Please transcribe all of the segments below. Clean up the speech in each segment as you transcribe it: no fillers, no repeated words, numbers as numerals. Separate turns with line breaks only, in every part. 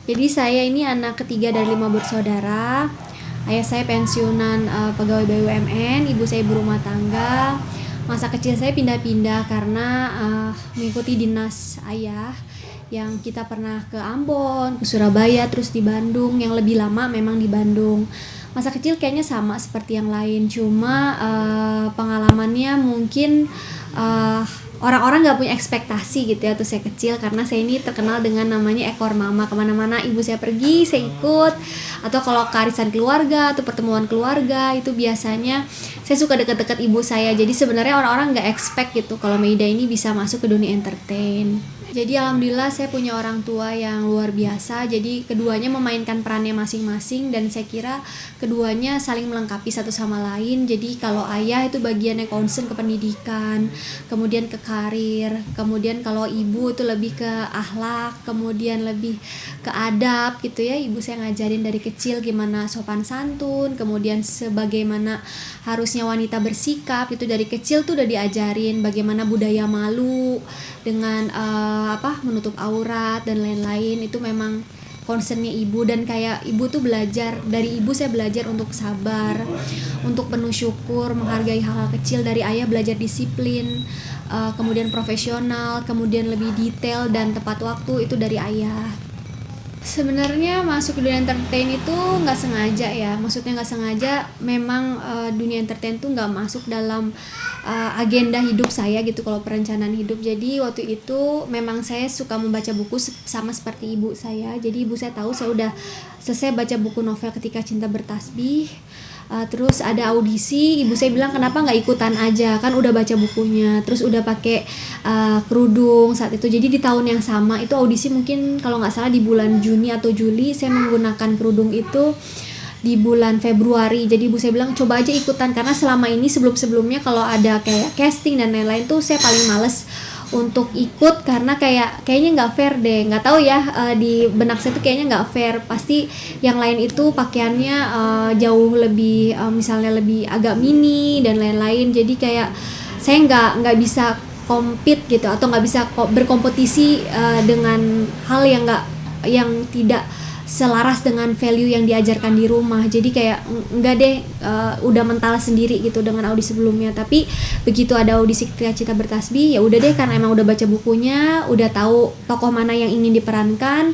Jadi saya ini anak ketiga dari 5 bersaudara. Ayah saya pensiunan pegawai BUMN, ibu saya ibu rumah tangga. Masa kecil saya pindah-pindah karena mengikuti dinas ayah, yang kita pernah ke Ambon, ke Surabaya, terus di Bandung. Yang lebih lama memang di Bandung. Masa kecil kayaknya sama seperti yang lain, cuma pengalamannya mungkin orang-orang nggak punya ekspektasi gitu ya. Tuh saya kecil, karena saya ini terkenal dengan namanya ekor mama. Kemana-mana ibu saya pergi, saya ikut. Atau kalau ke arisan keluarga atau pertemuan keluarga, itu biasanya saya suka deket-deket ibu saya. Jadi sebenarnya orang-orang nggak expect gitu kalau Maida ini bisa masuk ke dunia entertain. Jadi alhamdulillah saya punya orang tua yang luar biasa. Jadi keduanya memainkan perannya masing-masing, dan saya kira keduanya saling melengkapi satu sama lain. Jadi kalau ayah itu bagiannya concern ke pendidikan, kemudian ke karir, kemudian kalau ibu itu lebih ke akhlak, kemudian lebih ke adab gitu ya. Ibu saya ngajarin dari kecil gimana sopan santun, kemudian sebagaimana harusnya wanita bersikap. Itu dari kecil tuh udah diajarin bagaimana budaya malu dengan menutup aurat dan lain-lain. Itu memang concernnya ibu, dan kayak ibu tuh belajar dari ibu, saya belajar untuk sabar, untuk penuh syukur, menghargai hal-hal kecil. Dari ayah belajar disiplin, kemudian profesional, kemudian lebih detail dan tepat waktu. Itu dari ayah. Sebenarnya masuk ke dunia entertain itu nggak sengaja ya, maksudnya nggak sengaja. Memang dunia entertain tuh nggak masuk dalam agenda hidup saya gitu kalau perencanaan hidup. Jadi waktu itu memang saya suka membaca buku sama seperti ibu saya. Jadi ibu saya tahu saya udah selesai baca buku novel Ketika Cinta Bertasbih. Terus ada audisi, ibu saya bilang kenapa nggak ikutan aja, kan udah baca bukunya, terus udah pakai kerudung saat itu. Jadi di tahun yang sama itu audisi, mungkin kalau nggak salah di bulan Juni atau Juli, saya menggunakan kerudung itu di bulan Februari. Jadi ibu saya bilang coba aja ikutan, karena selama ini sebelumnya kalau ada kayak casting dan lain-lain tuh saya paling males untuk ikut, karena kayaknya nggak fair deh. Nggak tahu ya, di benak saya tuh kayaknya nggak fair. Pasti yang lain itu pakaiannya jauh lebih misalnya lebih agak mini dan lain-lain. Jadi kayak saya nggak bisa compete gitu, atau nggak bisa berkompetisi dengan hal yang tidak selaras dengan value yang diajarkan di rumah. Jadi kayak enggak deh, udah mental sendiri gitu dengan audisi sebelumnya. Tapi begitu ada audisi Ketika Cinta Bertasbih, ya udah deh, karena emang udah baca bukunya, udah tahu tokoh mana yang ingin diperankan,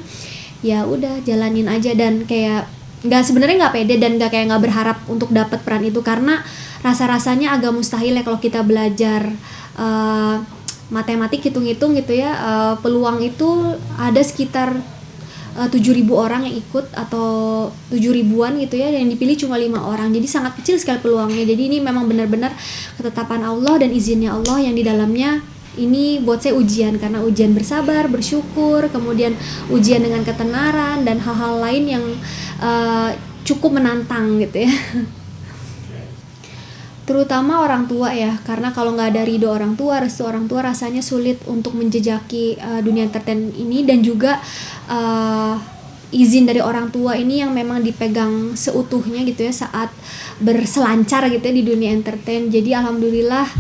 ya udah jalanin aja. Dan kayak sebenarnya nggak pede dan nggak berharap untuk dapat peran itu, karena rasa-rasanya agak mustahil ya kalau kita belajar matematik, hitung-hitung gitu ya. Peluang itu ada sekitar 7.000 orang yang ikut, atau 7.000-an gitu ya, yang dipilih cuma 5 orang. Jadi sangat kecil sekali peluangnya. Jadi ini memang benar-benar ketetapan Allah dan izinnya Allah, yang di dalamnya ini buat saya ujian, karena ujian bersabar, bersyukur, kemudian ujian dengan ketenaran dan hal-hal lain yang cukup menantang gitu ya. Terutama orang tua ya, karena kalau nggak ada ridho orang tua, restu orang tua, rasanya sulit untuk menjejaki dunia entertain ini. Dan juga izin dari orang tua ini yang memang dipegang seutuhnya gitu ya saat berselancar gitu ya di dunia entertain. Jadi alhamdulillah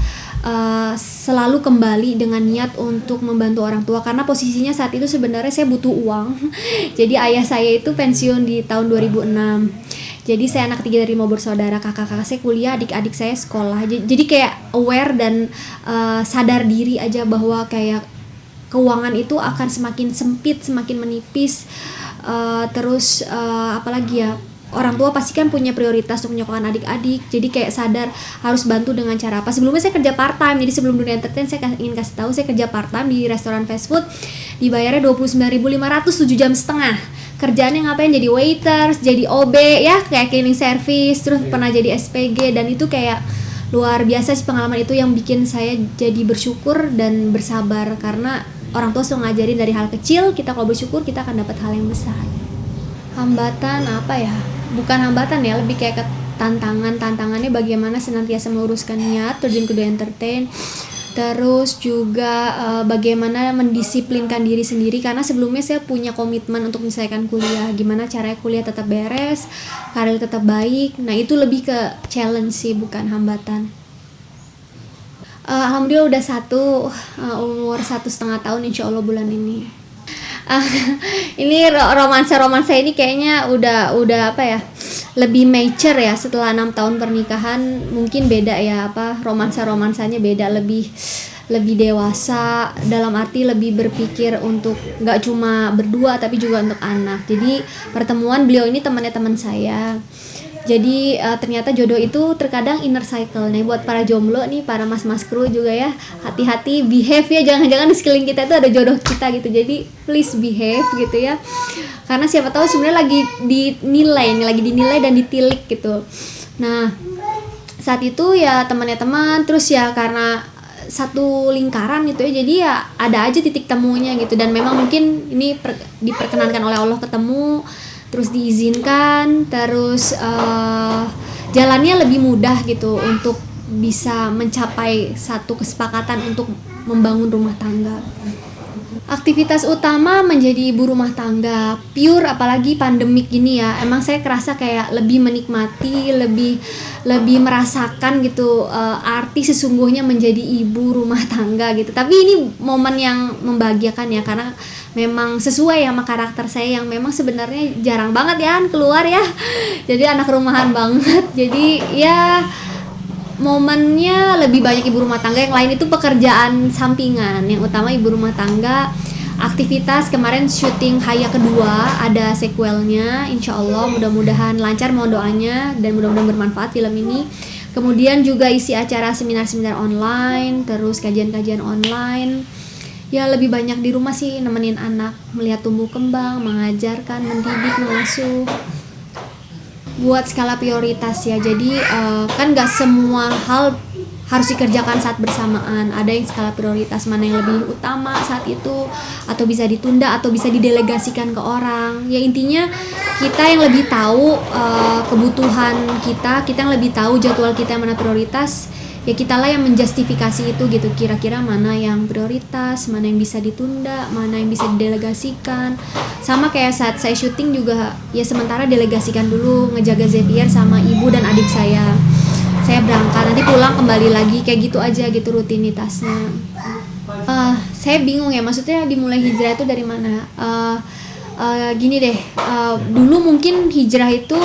selalu kembali dengan niat untuk membantu orang tua, karena posisinya saat itu sebenarnya saya butuh uang. Jadi ayah saya itu pensiun di tahun 2006. Jadi saya anak ketiga dari 5 bersaudara, kakak-kakak saya kuliah, adik-adik saya sekolah. Jadi kayak aware dan sadar diri aja bahwa kayak keuangan itu akan semakin sempit, semakin menipis. Terus apalagi ya, orang tua pasti kan punya prioritas untuk menyokongkan adik-adik. Jadi kayak sadar harus bantu dengan cara apa. Sebelumnya saya kerja part time. Jadi sebelum dunia entertain saya ingin kasih tahu, saya kerja part time di restoran fast food. Dibayarnya 29.500, 7 jam setengah. Kerjaannya ngapain? Jadi waiters, jadi OB ya, kayak cleaning service, terus pernah jadi SPG. Dan itu kayak luar biasa sih pengalaman itu, yang bikin saya jadi bersyukur dan bersabar, karena orang tua selalu ngajarin dari hal kecil, kita kalau bersyukur kita akan dapat hal yang besar. Hambatan apa ya? Bukan hambatan ya, lebih kayak tantangannya bagaimana senantiasa meluruskan niat terjun ke dunia entertain. Terus juga bagaimana mendisiplinkan diri sendiri, karena sebelumnya saya punya komitmen untuk menyelesaikan kuliah. Gimana caranya kuliah tetap beres, karir tetap baik. Nah itu lebih ke challenge sih, bukan hambatan. Alhamdulillah udah umur 1,5 tahun insya Allah bulan ini. Ah, ini romansa ini kayaknya udah apa ya, lebih mature ya setelah 6 tahun pernikahan. Mungkin beda ya, apa, romansanya beda, lebih dewasa, dalam arti lebih berpikir untuk nggak cuma berdua tapi juga untuk anak. Jadi pertemuan beliau ini temannya teman saya. Jadi ternyata jodoh itu terkadang inner cycle nih. Buat para jomblo nih, para mas-mas kru juga ya, hati-hati, behave ya, jangan-jangan di sekeliling kita itu ada jodoh kita gitu. Jadi please behave gitu ya, karena siapa tahu sebenarnya lagi dinilai dan ditilik gitu. Nah, saat itu ya temannya teman, terus ya karena satu lingkaran gitu ya, jadi ya ada aja titik temunya gitu. Dan memang mungkin ini diperkenankan oleh Allah ketemu, terus diizinkan, terus jalannya lebih mudah gitu untuk bisa mencapai satu kesepakatan untuk membangun rumah tangga. Aktivitas utama menjadi ibu rumah tangga pure, apalagi pandemik gini ya, emang saya kerasa kayak lebih menikmati, lebih merasakan gitu arti sesungguhnya menjadi ibu rumah tangga gitu. Tapi ini momen yang membahagiakan ya, karena memang sesuai sama karakter saya yang memang sebenarnya jarang banget ya keluar ya, jadi anak rumahan banget. Jadi ya momennya lebih banyak ibu rumah tangga, yang lain itu pekerjaan sampingan. Yang utama ibu rumah tangga. Aktivitas kemarin syuting Haya kedua, ada sequelnya, insya Allah mudah-mudahan lancar, mohon doanya, dan mudah-mudahan bermanfaat film ini. Kemudian juga isi acara seminar-seminar online, terus kajian-kajian online. Ya lebih banyak di rumah sih, nemenin anak, melihat tumbuh kembang, mengajarkan, mendidik, mengasuh. Buat skala prioritas ya, jadi kan gak semua hal harus dikerjakan saat bersamaan. Ada yang skala prioritas mana yang lebih utama saat itu, atau bisa ditunda, atau bisa didelegasikan ke orang. Ya intinya kita yang lebih tahu kebutuhan kita yang lebih tahu jadwal kita yang mana prioritas. Ya kitalah yang menjustifikasi itu gitu, kira-kira mana yang prioritas, mana yang bisa ditunda, mana yang bisa didelegasikan. Sama kayak saat saya syuting juga, ya sementara delegasikan dulu, ngejaga Xavier sama ibu dan adik saya berangkat, nanti pulang kembali lagi, kayak gitu aja gitu rutinitasnya. Saya bingung ya, maksudnya dimulai hijrah itu dari mana. Gini deh, dulu mungkin hijrah itu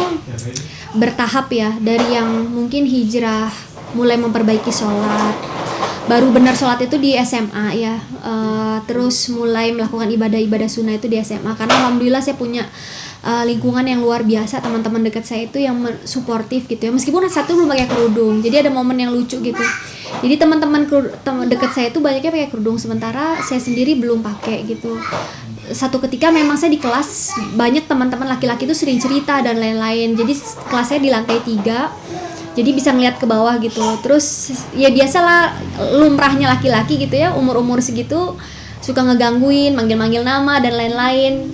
bertahap ya, dari yang mungkin hijrah mulai memperbaiki sholat, baru benar sholat itu di SMA ya, terus mulai melakukan ibadah sunnah itu di SMA, karena alhamdulillah saya punya lingkungan yang luar biasa, teman-teman dekat saya itu yang suportif gitu ya, meskipun satu belum pakai kerudung. Jadi ada momen yang lucu gitu, jadi teman-teman dekat saya itu banyaknya pakai kerudung, sementara saya sendiri belum pakai gitu. Satu ketika memang saya di kelas, banyak teman-teman laki-laki itu sering cerita dan lain-lain, jadi kelas saya di lantai 3, jadi bisa ngeliat ke bawah gitu. Terus ya biasalah lumrahnya laki-laki gitu ya, umur-umur segitu suka ngegangguin, manggil-manggil nama dan lain-lain.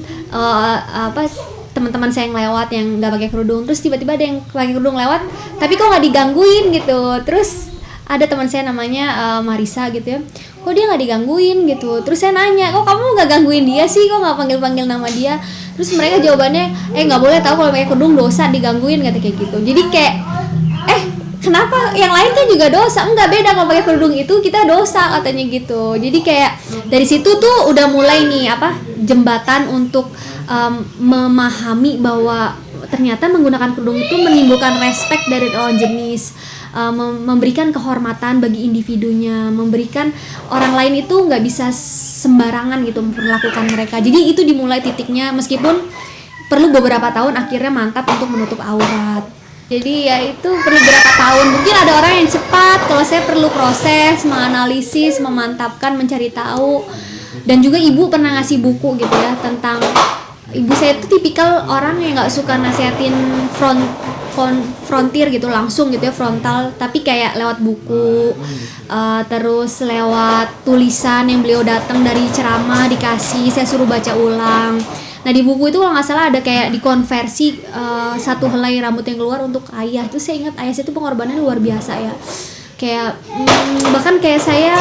Teman-teman saya yang lewat yang nggak pakai kerudung, terus tiba-tiba ada yang pakai kerudung lewat, tapi kok nggak digangguin gitu. Terus ada teman saya namanya Marisa gitu ya, kok dia nggak digangguin gitu. Terus saya nanya, kok kamu nggak gangguin dia sih, kok nggak panggil-panggil nama dia? Terus mereka jawabannya, nggak boleh tahu kalau pakai kerudung dosa, digangguin, kata kayak gitu. Jadi kayak kenapa yang lain kan juga dosa? Enggak, beda kalau pakai kerudung itu kita dosa katanya gitu. Jadi kayak dari situ tuh udah mulai nih jembatan untuk memahami bahwa ternyata menggunakan kerudung itu menimbulkan respect dari lawan jenis, memberikan kehormatan bagi individunya, memberikan orang lain itu nggak bisa sembarangan gitu memperlakukan mereka. Jadi itu dimulai titiknya, meskipun perlu beberapa tahun akhirnya mantap untuk menutup aurat. Jadi ya itu perlu berapa tahun, mungkin ada orang yang cepat, kalau saya perlu proses, menganalisis, memantapkan, mencari tahu. Dan juga ibu pernah ngasih buku gitu ya tentang, ibu saya itu tipikal orang yang gak suka nasihatin frontier gitu langsung gitu ya, frontal, tapi kayak lewat buku, terus lewat tulisan yang beliau datang dari ceramah dikasih, saya suruh baca ulang. Nah di buku itu kalau nggak salah ada kayak dikonversi satu helai rambut yang keluar untuk ayah. Itu saya ingat ayah saya itu pengorbanannya luar biasa ya. Kayak bahkan kayak saya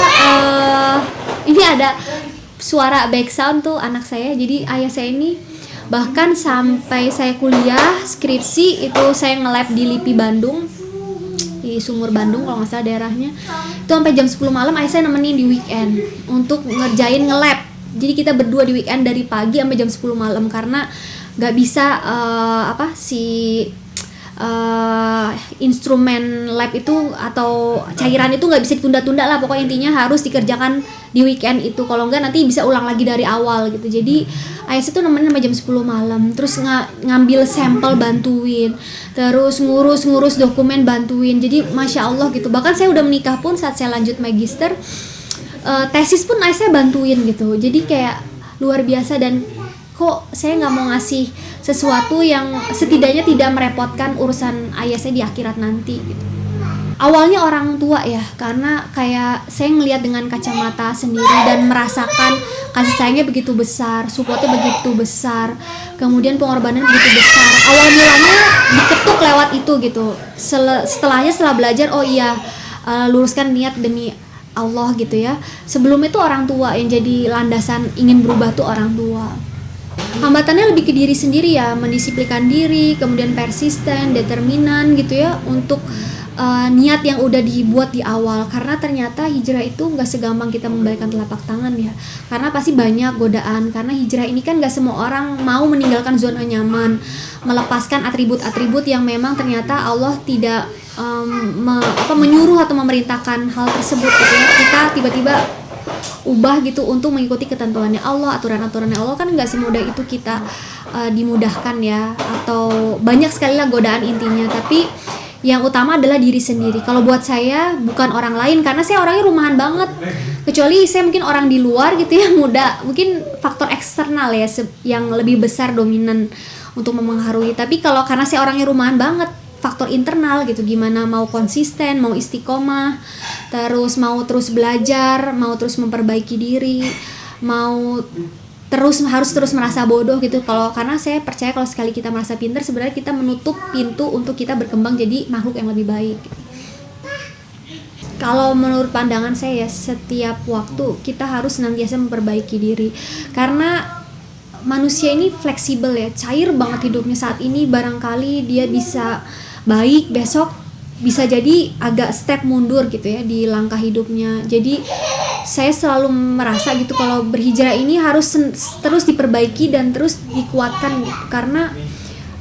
ini ada suara back sound tuh anak saya. Jadi ayah saya ini bahkan sampai saya kuliah skripsi itu saya nge-lab di LIPI Bandung, di Sumur Bandung kalau nggak salah daerahnya. Itu sampai jam 10 malam ayah saya nemenin di weekend untuk ngerjain nge-lab Jadi kita berdua di weekend dari pagi sampai jam 10 malam karena nggak bisa instrumen lab itu atau cairan itu nggak bisa ditunda-tunda lah, pokoknya intinya harus dikerjakan di weekend itu, kalau enggak nanti bisa ulang lagi dari awal gitu. Jadi ayah itu nemenin sampai jam 10 malam, terus ngambil sampel bantuin, terus ngurus dokumen bantuin. Jadi masya Allah gitu. Bahkan saya udah menikah pun saat saya lanjut magister, tesis pun ayah saya bantuin gitu. Jadi kayak luar biasa, dan kok saya nggak mau ngasih sesuatu yang setidaknya tidak merepotkan urusan ayah saya di akhirat nanti gitu. Awalnya orang tua ya, karena kayak saya ngelihat dengan kacamata sendiri dan merasakan kasih sayangnya begitu besar, supportnya begitu besar, kemudian pengorbanan begitu besar. Awal mulanya diketuk lewat itu gitu. Setelah belajar, oh iya, luruskan niat demi Allah gitu ya. Sebelum itu orang tua yang jadi landasan ingin berubah tuh orang tua. Hambatannya lebih ke diri sendiri ya, mendisiplinkan diri, kemudian persisten, determinan gitu ya untuk niat yang udah dibuat di awal. Karena ternyata hijrah itu nggak segampang kita membalikkan telapak tangan ya, karena pasti banyak godaan. Karena hijrah ini kan nggak semua orang mau meninggalkan zona nyaman, melepaskan atribut-atribut yang memang ternyata Allah tidak menyuruh atau memerintahkan hal tersebut gitu ya. Kita tiba-tiba ubah gitu untuk mengikuti ketentuannya Allah, aturan-aturannya Allah, kan nggak semudah itu kita dimudahkan ya, atau banyak sekali lah godaan intinya. Tapi yang utama adalah diri sendiri. Kalau buat saya bukan orang lain, karena saya orangnya rumahan banget. Kecuali saya mungkin orang di luar gitu ya, mungkin faktor eksternal ya yang lebih besar dominan untuk mempengaruhi. Tapi kalau karena saya orangnya rumahan banget, faktor internal gitu, gimana mau konsisten, mau istiqomah, terus mau terus belajar, mau terus memperbaiki diri, harus terus merasa bodoh gitu. Karena saya percaya kalau sekali kita merasa pintar, sebenarnya kita menutup pintu untuk kita berkembang jadi makhluk yang lebih baik. Kalau menurut pandangan saya, setiap waktu kita harus senantiasa memperbaiki diri, karena manusia ini fleksibel ya, cair banget hidupnya. Saat ini barangkali dia bisa baik, besok bisa jadi agak step mundur gitu ya di langkah hidupnya. Jadi saya selalu merasa gitu kalau berhijrah ini harus terus diperbaiki dan terus dikuatkan gitu. Karena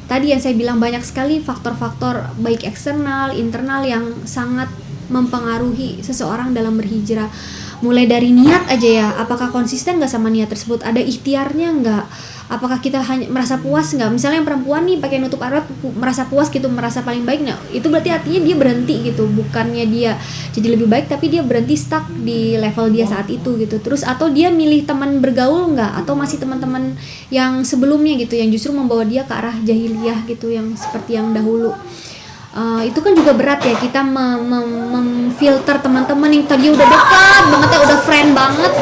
tadi yang saya bilang banyak sekali faktor-faktor baik eksternal, internal yang sangat mempengaruhi seseorang dalam berhijrah. Mulai dari niat aja ya, apakah konsisten nggak sama niat tersebut, ada ikhtiarnya nggak, apakah kita hanya merasa puas nggak. Misalnya yang perempuan nih pakai nutup aurat merasa puas gitu, merasa paling baik, nah itu berarti artinya dia berhenti gitu, bukannya dia jadi lebih baik tapi dia berhenti stuck di level dia saat itu gitu. Terus atau dia milih teman bergaul nggak, atau masih teman-teman yang sebelumnya gitu yang justru membawa dia ke arah jahiliyah gitu, yang seperti yang dahulu. Itu kan juga berat ya, kita memfilter teman-teman yang tadi udah dekat banget ya, udah friend banget,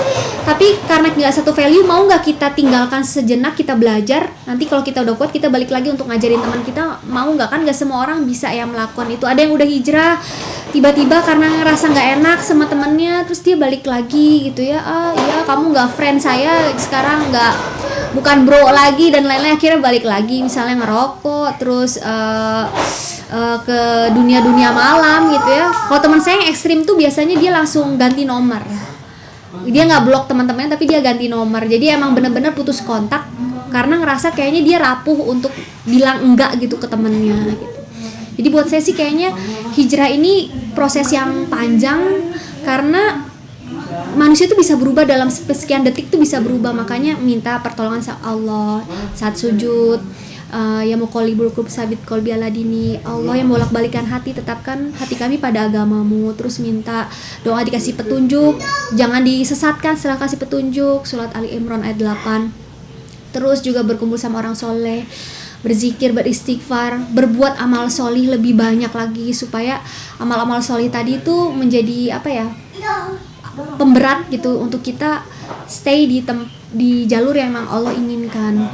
tapi karena nggak satu value, mau nggak kita tinggalkan sejenak, kita belajar, nanti kalau kita udah kuat kita balik lagi untuk ngajarin teman kita, mau nggak? Kan nggak semua orang bisa ya melakukan itu. Ada yang udah hijrah tiba-tiba karena ngerasa nggak enak sama temennya, terus dia balik lagi gitu ya, iya kamu nggak friend saya sekarang, bukan bro lagi dan lain-lain, akhirnya balik lagi misalnya ngerokok, terus ke dunia malam gitu ya. Kalau teman saya yang ekstrim tuh biasanya dia langsung ganti nomor, dia nggak blok teman-temannya tapi dia ganti nomor. Jadi emang benar-benar putus kontak karena ngerasa kayaknya dia rapuh untuk bilang enggak gitu ke temennya gitu. Jadi buat saya sih kayaknya hijrah ini proses yang panjang, karena manusia itu bisa berubah dalam sekian detik, tuh bisa berubah. Makanya minta pertolongan sama Allah saat sujud, ya muqallibul qulub sabit qalbi ala dini, Allah yang bolak-balikan hati, tetapkan hati kami pada agamamu. Terus minta doa dikasih petunjuk, jangan disesatkan setelah kasih petunjuk, surat Ali Imran ayat 8. Terus juga berkumpul sama orang soleh, berzikir, beristighfar, berbuat amal solih lebih banyak lagi, supaya amal-amal solih tadi itu menjadi pemberat gitu untuk kita stay di jalur yang memang Allah inginkan.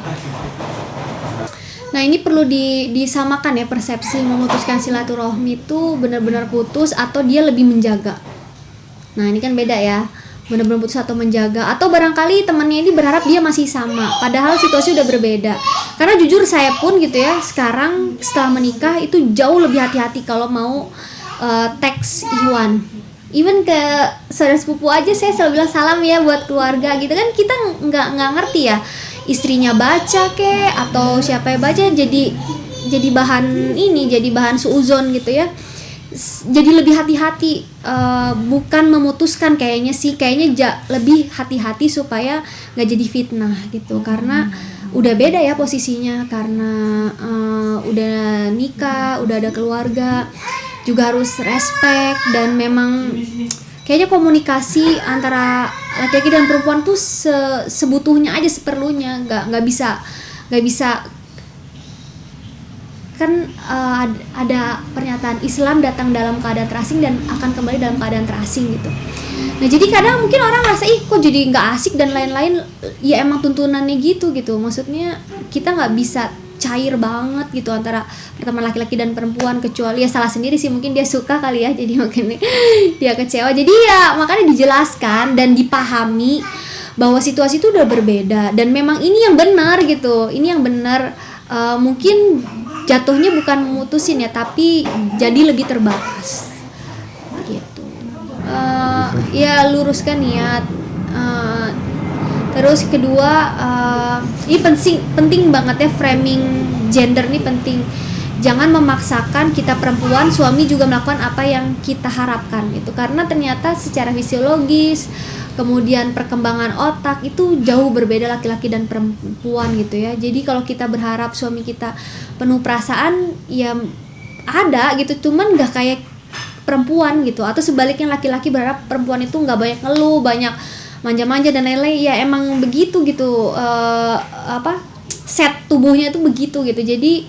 Nah ini perlu disamakan ya, persepsi memutuskan silaturahmi itu benar-benar putus atau dia lebih menjaga. Nah ini kan beda ya, benar-benar putus atau menjaga. Atau barangkali temannya ini berharap dia masih sama, padahal situasi udah berbeda. Karena jujur saya pun gitu ya, sekarang setelah menikah itu jauh lebih hati-hati kalau mau teks Iwan. even ke saudara sepupu aja saya selalu bilang salam ya buat keluarga gitu kan. Kita nggak ngerti ya, istrinya baca kek atau siapa yang baca, jadi bahan ini, jadi bahan suuzon gitu ya. Jadi lebih hati-hati, bukan memutuskan kayaknya lebih hati-hati supaya nggak jadi fitnah gitu, karena udah beda ya posisinya, karena udah nikah, udah ada keluarga, juga harus respect. Dan memang kayaknya komunikasi antara laki-laki dan perempuan tuh sebutuhnya aja, seperlunya, nggak bisa kan. Ada pernyataan Islam datang dalam keadaan terasing dan akan kembali dalam keadaan terasing gitu. Nah jadi kadang mungkin orang rasa kok jadi nggak asik dan lain-lain, ya emang tuntunannya gitu. Maksudnya kita nggak bisa cair banget gitu antara pertemanan laki-laki dan perempuan, kecuali ya salah sendiri sih, mungkin dia suka kali ya, jadi mungkin dia kecewa. Jadi ya makanya dijelaskan dan dipahami bahwa situasi itu udah berbeda dan memang ini yang benar gitu, ini yang benar. Mungkin jatuhnya bukan memutusin ya, tapi jadi lebih terbatas gitu. Ya luruskan niat. Terus kedua, ini penting banget ya, framing gender nih penting. Jangan memaksakan kita perempuan, suami juga melakukan apa yang kita harapkan gitu, karena ternyata secara fisiologis, kemudian perkembangan otak itu jauh berbeda laki-laki dan perempuan gitu ya. Jadi kalau kita berharap suami kita penuh perasaan, ya ada gitu, cuman nggak kayak perempuan gitu. Atau sebaliknya, laki-laki berharap perempuan itu nggak banyak ngeluh, banyak manja-manja dan lain-lain. Ya emang begitu gitu, set tubuhnya itu begitu gitu. Jadi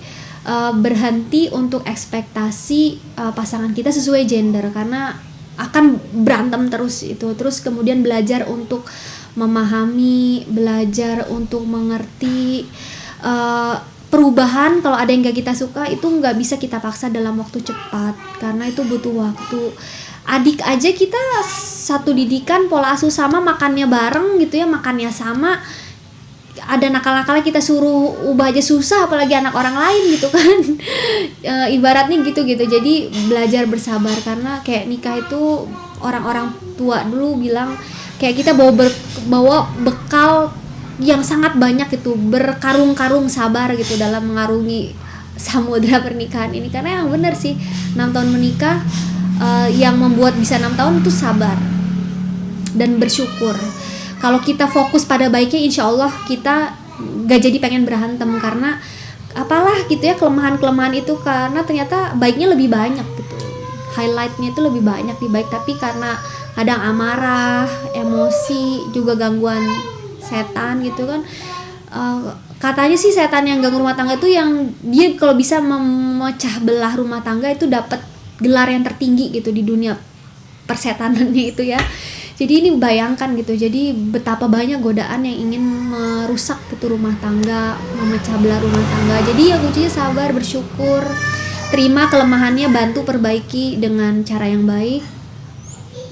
berhenti untuk ekspektasi pasangan kita sesuai gender, karena akan berantem terus itu. Terus kemudian belajar untuk memahami, belajar untuk mengerti. Perubahan kalau ada yang gak kita suka itu gak bisa kita paksa dalam waktu cepat, karena itu butuh waktu. Adik aja kita satu didikan, pola asuh sama, makannya bareng gitu ya, makannya sama, ada nakal-nakalnya kita suruh ubah aja susah, apalagi anak orang lain gitu kan. Ibaratnya gitu. Jadi belajar bersabar, karena kayak nikah itu orang-orang tua dulu bilang kayak kita bawa bekal yang sangat banyak itu, berkarung-karung sabar gitu dalam mengarungi samudra pernikahan ini. Karena yang benar sih, 6 tahun menikah, yang membuat bisa 6 tahun itu sabar dan bersyukur. Kalau kita fokus pada baiknya, insya Allah kita gak jadi pengen berantem, karena apalah gitu ya, kelemahan-kelemahan itu, karena ternyata baiknya lebih banyak gitu, highlightnya itu lebih banyak di baik. Tapi karena kadang amarah, emosi, juga gangguan setan gitu kan. Katanya sih setan yang ganggu rumah tangga itu yang dia kalau bisa memecah belah rumah tangga itu dapat gelar yang tertinggi gitu di dunia persetanannya itu ya. Jadi ini bayangkan gitu, jadi betapa banyak godaan yang ingin merusak gitu rumah tangga, memecah belah rumah tangga. Jadi ya kuncinya sabar, bersyukur, terima kelemahannya, bantu perbaiki dengan cara yang baik.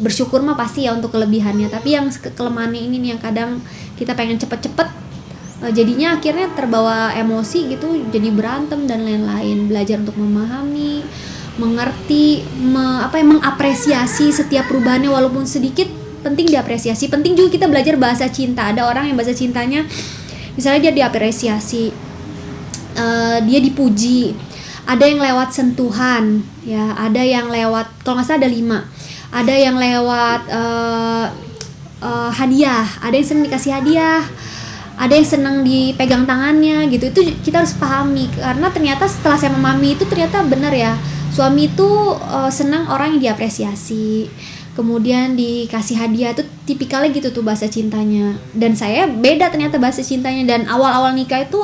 Bersyukur mah pasti ya untuk kelebihannya, tapi yang kelemahannya ini nih yang kadang kita pengen cepet-cepet, jadinya akhirnya terbawa emosi gitu, jadi berantem dan lain-lain. Belajar untuk memahami, mengerti, mengapresiasi setiap perubahannya walaupun sedikit, penting diapresiasi. Penting juga kita belajar bahasa cinta. Ada orang yang bahasa cintanya misalnya dia diapresiasi, dia dipuji, ada yang lewat sentuhan ya, ada yang lewat, kalau nggak salah ada 5, ada yang lewat hadiah, ada yang senang dikasih hadiah, ada yang senang dipegang tangannya gitu. Itu kita harus pahami, karena ternyata setelah saya memahami itu ternyata benar ya, suami itu senang orang yang diapresiasi, kemudian dikasih hadiah, tuh tipikalnya gitu tuh bahasa cintanya. Dan saya beda ternyata bahasa cintanya, dan awal-awal nikah itu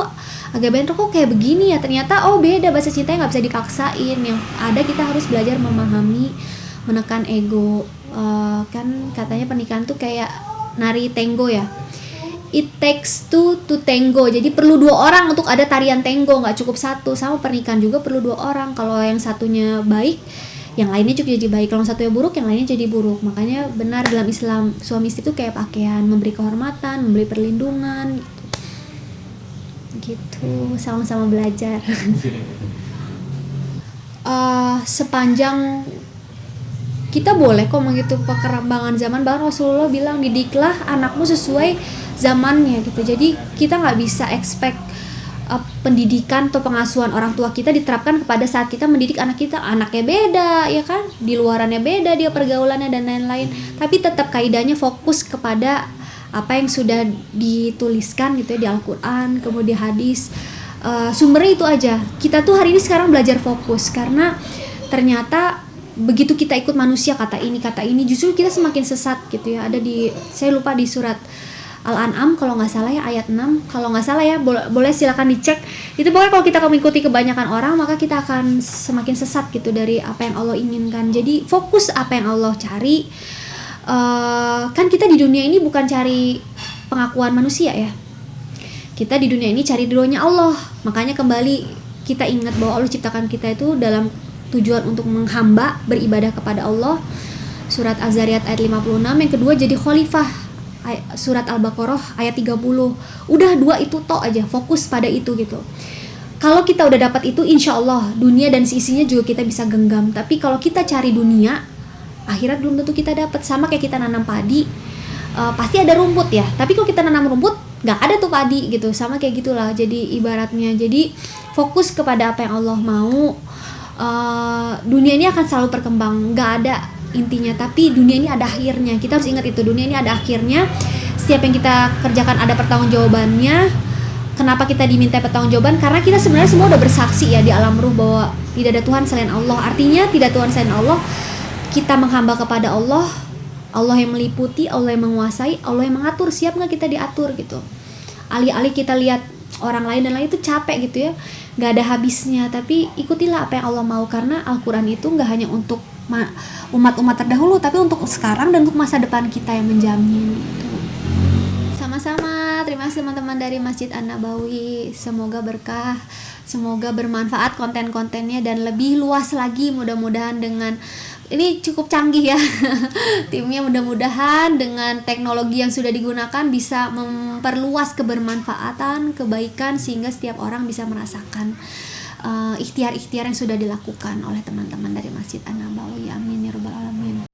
agak bentrok, kok kayak begini ya, ternyata beda bahasa cintanya, nggak bisa dipaksain. Yang ada kita harus belajar memahami, menekan ego. Kan katanya pernikahan tuh kayak nari tango ya, it takes two to tango. Jadi perlu 2 orang untuk ada tarian tango, nggak cukup 1. Sama pernikahan juga perlu 2 orang. Kalau yang satunya baik, yang lainnya juga jadi baik. Kalau satunya buruk, yang lainnya jadi buruk. Makanya benar dalam Islam, suami istri itu kayak pakaian, memberi kehormatan, memberi perlindungan gitu. Sama-sama belajar. Sepanjang kita boleh kok mengikuti perkembangan zaman. Bahkan Rasulullah bilang didiklah anakmu sesuai zamannya gitu. Jadi kita nggak bisa expect pendidikan atau pengasuhan orang tua kita diterapkan kepada saat kita mendidik anak kita. Anaknya beda ya kan, di luarannya beda, dia pergaulannya dan lain-lain, tapi tetap kaidahnya fokus kepada apa yang sudah dituliskan gitu ya di Al-Quran, kemudian hadis. Sumbernya itu aja. Kita tuh hari ini sekarang belajar fokus, karena ternyata begitu kita ikut manusia kata ini justru kita semakin sesat gitu ya. Ada di, saya lupa di surat Al-An'am kalau nggak salah ya, ayat 6 kalau nggak salah ya, boleh silakan dicek. Itu pokoknya kalau kita mengikuti kebanyakan orang maka kita akan semakin sesat gitu dari apa yang Allah inginkan. Jadi fokus apa yang Allah cari. Kan kita di dunia ini bukan cari pengakuan manusia ya, kita di dunia ini cari ridhonya Allah. Makanya kembali kita ingat bahwa Allah ciptakan kita itu dalam tujuan untuk menghamba, beribadah kepada Allah. Surat Az-Zariyat ayat 56. Yang kedua jadi khalifah, surat Al-Baqarah ayat 30. Udah 2 itu tok aja, fokus pada itu gitu. Kalau kita udah dapat itu, insya Allah dunia dan isinya juga kita bisa genggam. Tapi kalau kita cari dunia, akhirat belum tentu kita dapat. Sama kayak kita nanam padi, pasti ada rumput ya, tapi kalau kita nanam rumput nggak ada tuh padi gitu. Sama kayak gitulah jadi ibaratnya. Jadi fokus kepada apa yang Allah mau. Dunia ini akan selalu berkembang, nggak ada intinya, tapi dunia ini ada akhirnya. Kita harus ingat itu, dunia ini ada akhirnya. Setiap yang kita kerjakan ada pertanggungjawabannya. Kenapa kita diminta pertanggungjawaban? Karena kita sebenarnya semua udah bersaksi ya di alam ruh bahwa tidak ada Tuhan selain Allah. Artinya tidak Tuhan selain Allah, kita menghamba kepada Allah. Allah yang meliputi, Allah yang menguasai, Allah yang mengatur. Siap nggak kita diatur gitu? Alih-alih kita lihat orang lain dan lain itu capek gitu ya, nggak ada habisnya. Tapi ikutilah apa yang Allah mau, karena Al-Quran itu nggak hanya untuk umat-umat terdahulu, tapi untuk sekarang dan untuk masa depan kita yang menjamin gitu. Sama-sama, terima kasih teman-teman dari Masjid An-Nabawi. Semoga berkah, semoga bermanfaat konten-kontennya dan lebih luas lagi. Mudah-mudahan dengan ini cukup canggih ya timnya, mudah-mudahan dengan teknologi yang sudah digunakan bisa memperluas kebermanfaatan, kebaikan, sehingga setiap orang bisa merasakan ikhtiar-ikhtiar yang sudah dilakukan oleh teman-teman dari Masjid An-Nabawi. Amin ya rabbal alamin.